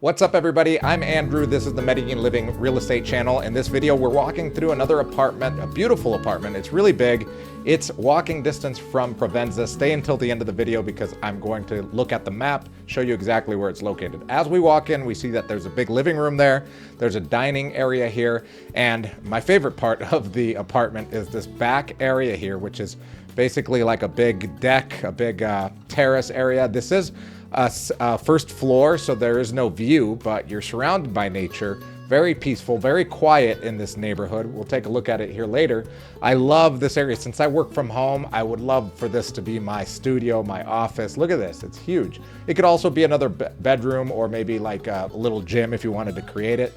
What's up everybody, I'm Andrew, this is the Medellin Living Real Estate channel. In this video, we're walking through another apartment, a beautiful apartment. It's really big. It's walking distance from Provenza. Stay until the end of the video because I'm going to look at the map, show you exactly where it's located. As we walk in, we see that there's a big living room there. There's a dining area here. And my favorite part of the apartment is this back area here, which is basically like a big deck, a big terrace area. This is first floor, so there is no view, but you're surrounded by nature. Very peaceful, very quiet in this neighborhood. We'll take a look at it here later. I love this area. Since I work from home, I would love for this to be my studio, my office. Look at this, it's huge. It could also be another bedroom or maybe like a little gym if you wanted to create it.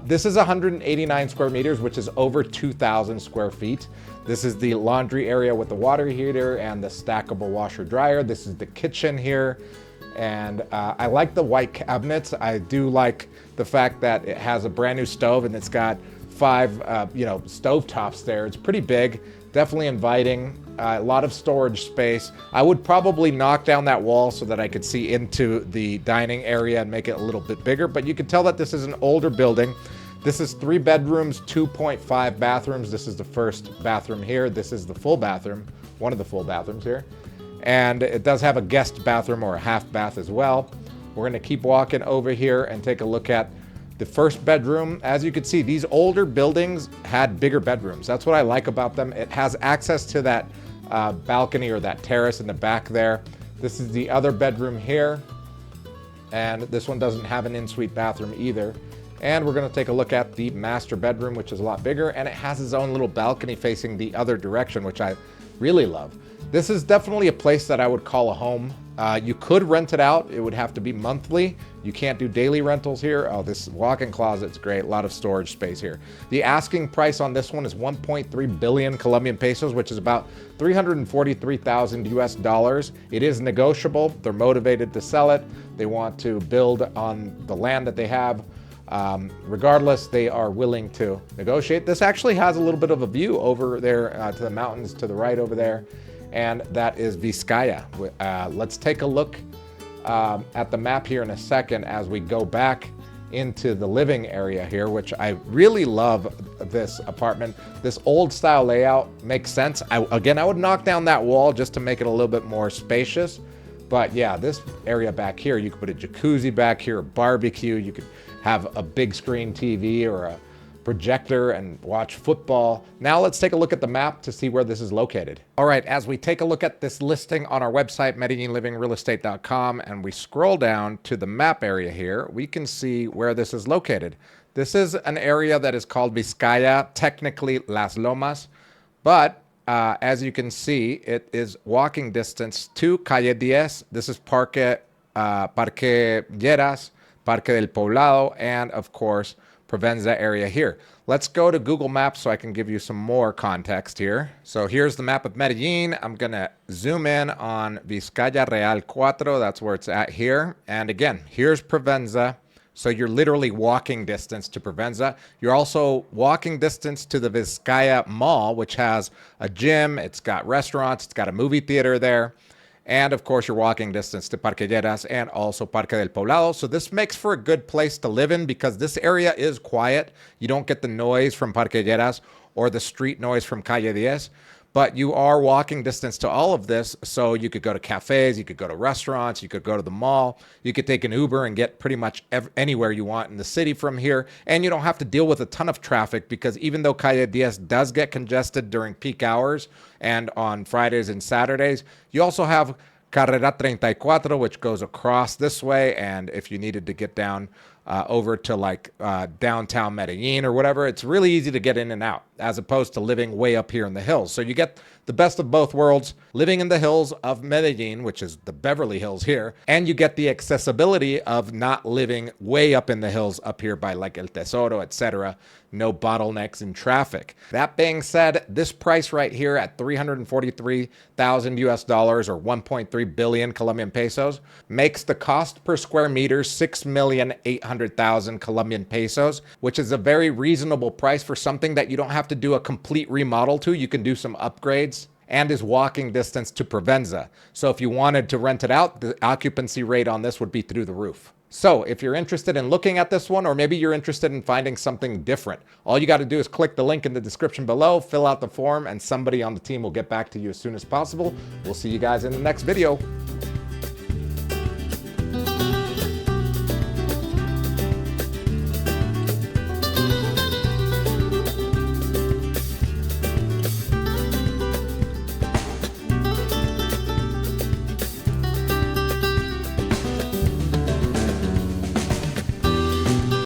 This is 189 square meters, which is over 2,000 square feet. This is the laundry area with the water heater and the stackable washer dryer. This is the kitchen here. And I like the white cabinets. I do like the fact that it has a brand new stove and it's got 5 stove tops there. It's pretty big, definitely inviting, a lot of storage space. I would probably knock down that wall so that I could see into the dining area and make it a little bit bigger, but you can tell that this is an older building. This is 3 bedrooms, 2.5 bathrooms. This is the first bathroom here. This is the full bathroom, one of the full bathrooms here. And it does have a guest bathroom or a half bath as well. We're gonna keep walking over here and take a look at the first bedroom. As you can see, these older buildings had bigger bedrooms. That's what I like about them. It has access to that balcony or that terrace in the back there. This is the other bedroom here. And this one doesn't have an in-suite bathroom either. And we're gonna take a look at the master bedroom, which is a lot bigger, and it has its own little balcony facing the other direction, which I really love. This is definitely a place that I would call a home. You could rent it out. It would have to be monthly. You can't do daily rentals here. Oh, this walk-in closet's great. A lot of storage space here. The asking price on this one is 1.3 billion Colombian pesos, which is about 343,000 US dollars. It is negotiable. They're motivated to sell it. They want to build on the land that they have. Regardless, they are willing to negotiate. This actually has a little bit of a view over there to the mountains to the right over there. And that is Vizcaya. Let's take a look at the map here in a second as we go back into the living area here, which I really love this apartment. This old style layout makes sense. I would knock down that wall just to make it a little bit more spacious. But yeah, this area back here, you could put a jacuzzi back here, a barbecue. You could have a big screen TV or a projector and watch football. Now let's take a look at the map to see where this is located. All right, as we take a look at this listing on our website, MedellinLivingRealEstate.com, and we scroll down to the map area here, we can see where this is located. This is an area that is called Vizcaya, technically Las Lomas, but as you can see, it is walking distance to Calle 10. This is Parque Lleras, Parque del Poblado, and of course, Provenza area here. Let's go to Google Maps so I can give you some more context here. So here's the map of Medellin. I'm gonna zoom in on Vizcaya Real 4. That's where it's at here. And again, here's Provenza. So you're literally walking distance to Provenza. You're also walking distance to the Vizcaya Mall, which has a gym, it's got restaurants, it's got a movie theater there. And of course, you're walking distance to Parque Lleras and also Parque del Poblado. So this makes for a good place to live in because this area is quiet. You don't get the noise from Parque Lleras or the street noise from Calle 10. But you are walking distance to all of this, so you could go to cafes, you could go to restaurants, you could go to the mall, you could take an Uber and get pretty much anywhere you want in the city from here, and you don't have to deal with a ton of traffic because even though Calle 10 does get congested during peak hours and on Fridays and Saturdays, you also have Carrera 34, which goes across this way, and if you needed to get down over to like downtown Medellin or whatever, it's really easy to get in and out as opposed to living way up here in the hills. So you get the best of both worlds, living in the hills of Medellin, which is the Beverly Hills here, and you get the accessibility of not living way up in the hills up here by like El Tesoro, etc. No bottlenecks in traffic. That being said, this price right here at 343,000 US dollars or 1.3 billion Colombian pesos makes the cost per square meter 6,800,000 Colombian pesos, which is a very reasonable price for something that you don't have to do a complete remodel to. You can do some upgrades and is walking distance to Provenza. So if you wanted to rent it out, the occupancy rate on this would be through the roof. So if you're interested in looking at this one, or maybe you're interested in finding something different, all you got to do is click the link in the description below, fill out the form, and somebody on the team will get back to you as soon as possible. We'll see you guys in the next video.